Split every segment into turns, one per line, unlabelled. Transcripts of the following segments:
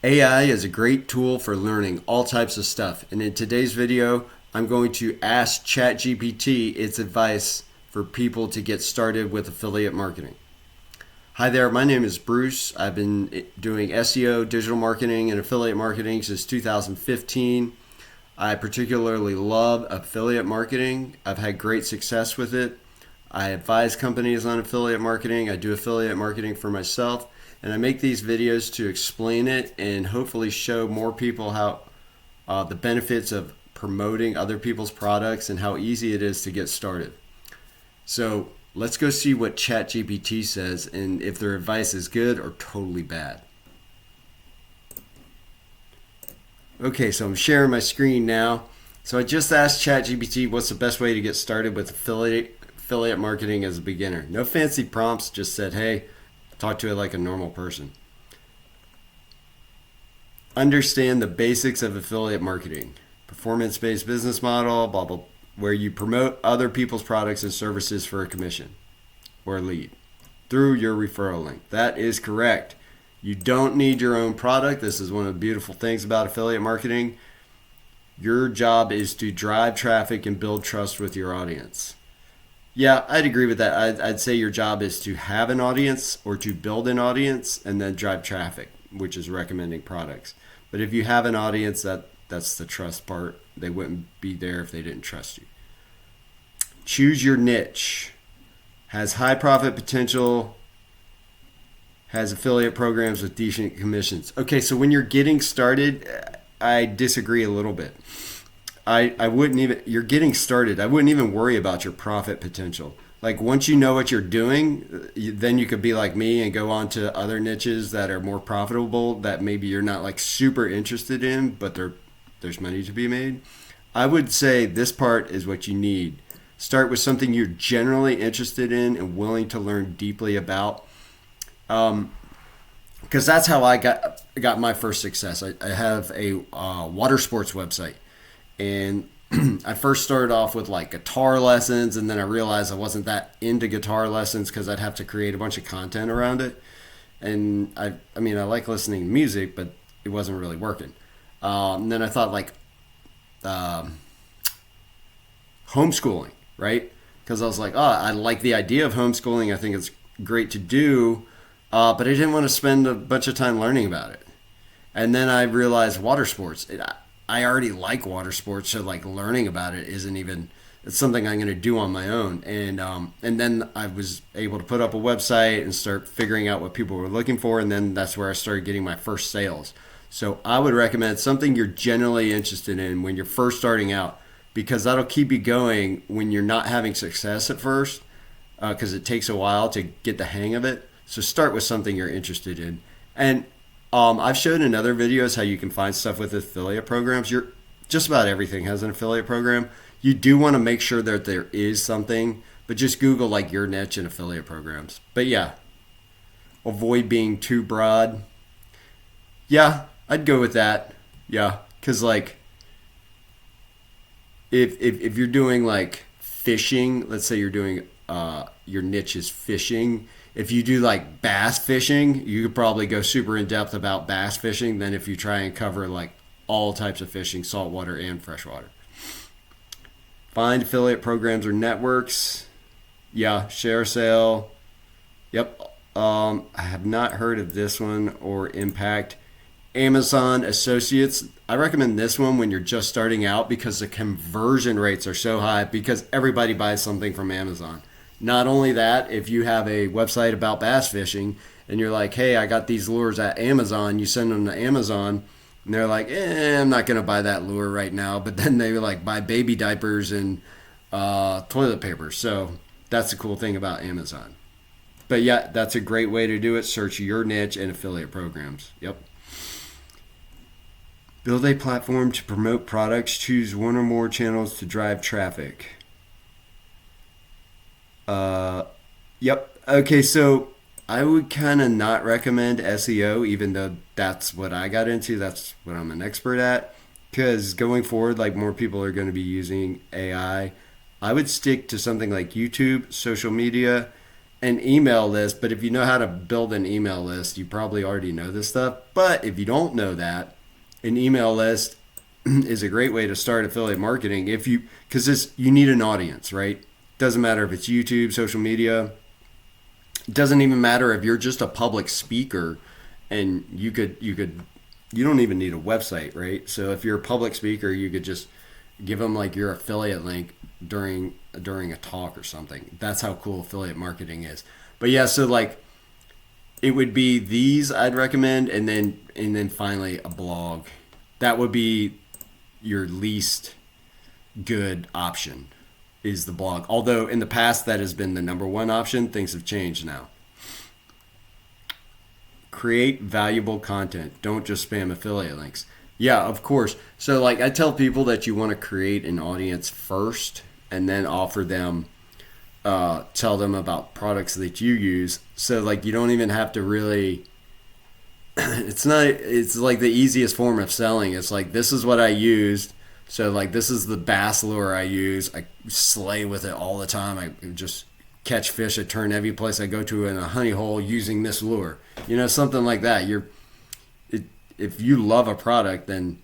AI is a great tool for learning all types of stuff. And in today's video, I'm going to ask ChatGPT its advice for people to get started with affiliate marketing. Hi there, my name is Bruce. I've been doing SEO, digital marketing, and affiliate marketing since 2015. I particularly love affiliate marketing. I've had great success with it. I advise companies on affiliate marketing. I do affiliate marketing for myself. And I make these videos to explain it and hopefully show more people how the benefits of promoting other people's products and how easy it is to get started. So let's go see what ChatGPT says and if their advice is good or totally bad. Okay, so I'm sharing my screen now. So I just asked ChatGPT what's the best way to get started with affiliate marketing as a beginner. No fancy prompts, just said, hey, talk to it like a normal person. Understand the basics of affiliate marketing. Performance-based business model, blah, blah, where you promote other people's products and services for a commission or a lead through your referral link. That is correct. You don't need your own product. This is one of the beautiful things about affiliate marketing. Your job is to drive traffic and build trust with your audience. Yeah, I'd agree with that. I'd say your job is to have an audience or to build an audience and then drive traffic, which is recommending products. But if you have an audience, that's the trust part. They wouldn't be there if they didn't trust you. Choose your niche. Has high profit potential. Has affiliate programs with decent commissions. Okay, so when you're getting started, I disagree a little bit. I wouldn't even, you're getting started. I wouldn't even worry about your profit potential. Like once you know what you're doing, then you could be like me and go on to other niches that are more profitable that maybe you're not like super interested in, but there's money to be made. I would say this part is what you need. Start with something you're generally interested in and willing to learn deeply about. Because that's how I got my first success. I have a water sports website. And I first started off with like guitar lessons, and then I realized I wasn't that into guitar lessons because I'd have to create a bunch of content around it. And I mean, I like listening to music, but it wasn't really working. And then I thought like homeschooling, right? Because I was like, oh, I like the idea of homeschooling. I think it's great to do, but I didn't want to spend a bunch of time learning about it. And then I realized water sports. I already like water sports, so like learning about it isn't even, it's something I'm going to do on my own. And then I was able to put up a website and start figuring out what people were looking for, and then that's where I started getting my first sales. So I would recommend something you're generally interested in when you're first starting out, because that'll keep you going when you're not having success at first, because it takes a while to get the hang of it. So start with something you're interested in. And I've shown in other videos how you can find stuff with affiliate programs. Just about everything has an affiliate program. You do want to make sure that there is something, but just Google like your niche and affiliate programs. But yeah, avoid being too broad. Yeah, I'd go with that. Yeah, because like if you're doing like fishing, let's say you're doing your niche is fishing. If you do like bass fishing, you could probably go super in depth about bass fishing than if you try and cover like all types of fishing, saltwater and freshwater. Find affiliate programs or networks. Yeah, share sale. Yep. I have not heard of this one or Impact. Amazon Associates. I recommend this one when you're just starting out because the conversion rates are so high because everybody buys something from Amazon. Not only that, if you have a website about bass fishing and you're like, hey, I got these lures at Amazon, you send them to Amazon and they're like, I'm not going to buy that lure right now. But then they like buy baby diapers and toilet paper. So that's the cool thing about Amazon. But yeah, that's a great way to do it. Search your niche and affiliate programs. Yep. Build a platform to promote products. Choose one or more channels to drive traffic. Yep. Okay, so I would kind of not recommend SEO, even though that's what I got into. That's what I'm an expert at. Because going forward, like more people are going to be using AI. I would stick to something like YouTube, social media, an email list, but if you know how to build an email list, you probably already know this stuff. But if you don't know that, an email list is a great way to start affiliate marketing if you because you need an audience, right? Doesn't matter if it's YouTube, social media. It doesn't even matter if you're just a public speaker and you don't even need a website, right? So if you're a public speaker, you could just give them like your affiliate link during a talk or something. That's how cool affiliate marketing is. But yeah, so like it would be these I'd recommend, and then finally a blog. That would be your least good option is the blog. Although in the past that has been the number one option, things have changed now. Create valuable content. Don't just spam affiliate links. Yeah, of course. So like I tell people that you want to create an audience first and then offer them tell them about products that you use. So like you don't even have to really it's like the easiest form of selling. It's like this is what I used. So like this is the bass lure I use. I slay with it all the time. I just catch fish at turn every place I go to in a honey hole using this lure. Something like that. If you love a product, then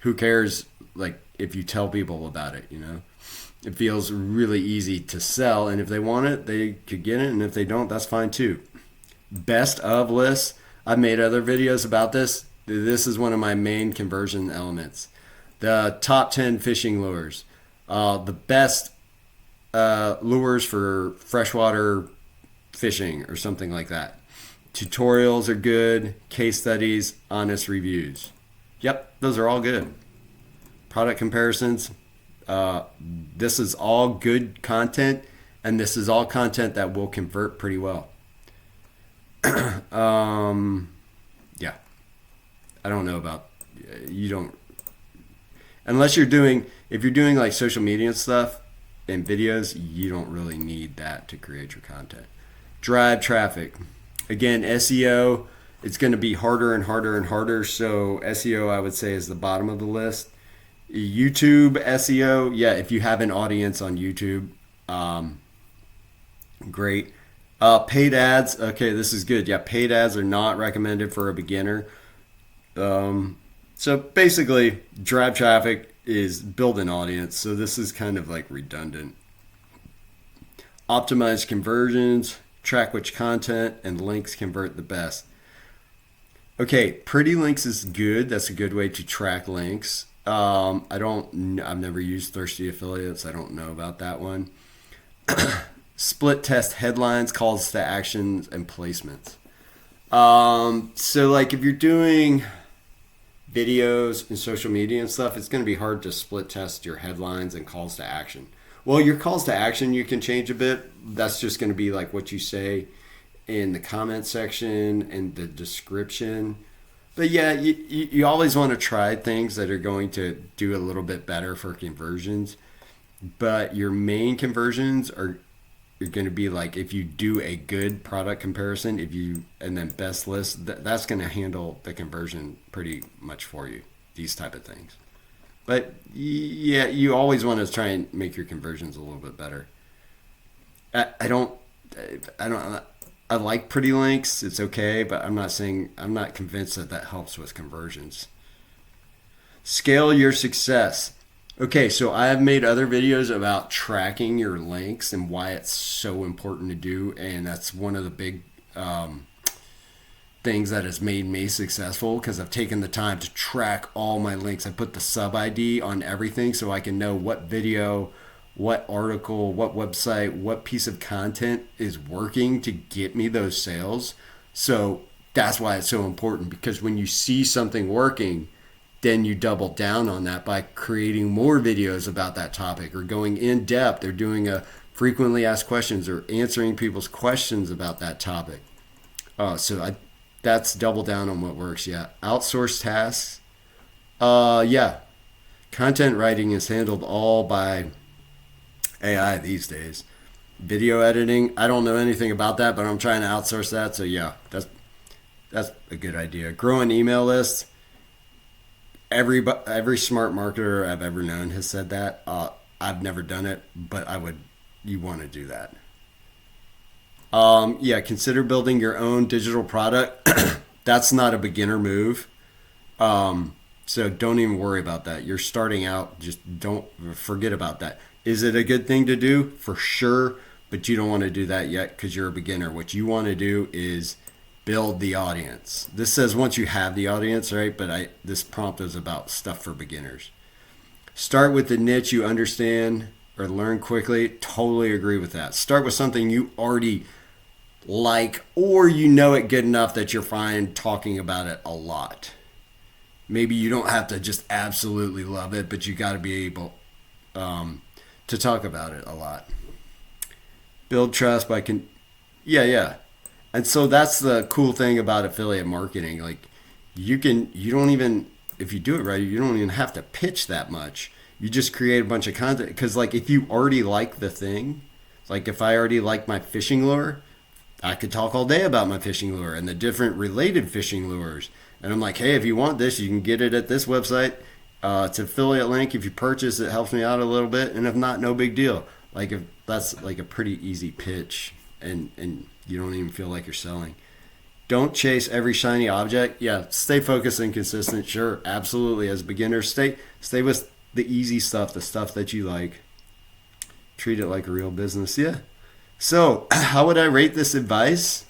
who cares like if you tell people about it, It feels really easy to sell, and if they want it, they could get it, and if they don't, that's fine too. Best of lists. I've made other videos about this. This is one of my main conversion elements. The top 10 fishing lures. The best lures for freshwater fishing or something like that. Tutorials are good. Case studies, honest reviews. Yep, those are all good. Product comparisons. This is all good content, and this is all content that will convert pretty well. Yeah. I don't know about you don't unless if you're doing like social media and stuff and videos, you don't really need that to create your content. Drive traffic. Again, SEO, it's going to be harder and harder and harder. So SEO, I would say, is the bottom of the list. YouTube SEO, yeah, if you have an audience on YouTube, great. Paid ads, okay, this is good. Yeah, paid ads are not recommended for a beginner. So basically, drive traffic is build an audience. So this is kind of like redundant. Optimize conversions, track which content and links convert the best. Okay, pretty links is good. That's a good way to track links. I've never used Thirsty Affiliates. I don't know about that one. Split test headlines, calls to actions, and placements. So like if you're doing videos and social media and stuff, it's going to be hard to split test your headlines and calls to action. Well, your calls to action you can change a bit. That's just going to be like what you say in the comment section and the description. But yeah, you always want to try things that are going to do a little bit better for conversions. But your main conversions are going to be like if you do a good product comparison, and then best list, that's going to handle the conversion pretty much for you. These type of things. But yeah, you always want to try and make your conversions a little bit better. I like pretty links. It's okay, but I'm not convinced that helps with conversions. Scale your success. Okay, so I have made other videos about tracking your links and why it's so important to do, and that's one of the big things that has made me successful because I've taken the time to track all my links. I put the sub ID on everything so I can know what video, what article, what website, what piece of content is working to get me those sales. So that's why it's so important, because when you see something working, then you double down on that by creating more videos about that topic or going in depth or doing a frequently asked questions or answering people's questions about that topic. That's double down on what works. Yeah. Outsource tasks. Yeah. Content writing is handled all by AI these days. Video editing, I don't know anything about that, but I'm trying to outsource that. So yeah, that's a good idea. Grow an email list. Every smart marketer I've ever known has said that. I've never done it, but you want to do that. Yeah, consider building your own digital product. That's not a beginner move. So don't even worry about that. You're starting out. Just don't forget about that. Is it a good thing to do? For sure. But you don't want to do that yet because you're a beginner. What you want to do is build the audience. This says once you have the audience, right? But this prompt is about stuff for beginners. Start with the niche you understand or learn quickly. Totally agree with that. Start with something you already like, or you know it good enough that you're fine talking about it a lot. Maybe you don't have to just absolutely love it, but you got to be able to talk about it a lot. Build trust by yeah. And so that's the cool thing about affiliate marketing. Like you don't even, if you do it right, you don't even have to pitch that much. You just create a bunch of content. Because like if you already like the thing, like if I already like my fishing lure, I could talk all day about my fishing lure and the different related fishing lures. And I'm like, hey, if you want this, you can get it at this website. It's an affiliate link. If you purchase, it helps me out a little bit. And if not, no big deal. Like if that's like a pretty easy pitch and you don't even feel like you're selling. Don't chase every shiny object. Yeah, stay focused and consistent. Sure, absolutely. As beginners, stay with the easy stuff, the stuff that you like. Treat it like a real business. Yeah. So, how would I rate this advice?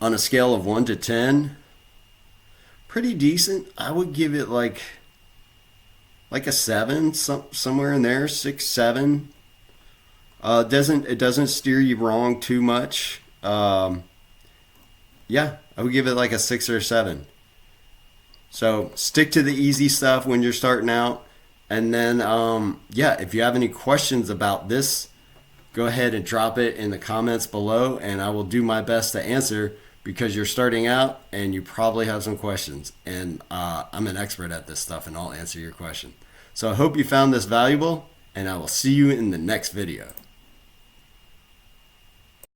On a scale of 1 to 10, pretty decent. I would give it like a 7, somewhere in there, 6, 7. It doesn't steer you wrong too much. Yeah, I would give it like a 6 or a 7. So stick to the easy stuff when you're starting out. And then, yeah, if you have any questions about this, go ahead and drop it in the comments below, and I will do my best to answer because you're starting out and you probably have some questions. And I'm an expert at this stuff, and I'll answer your question. So I hope you found this valuable, and I will see you in the next video.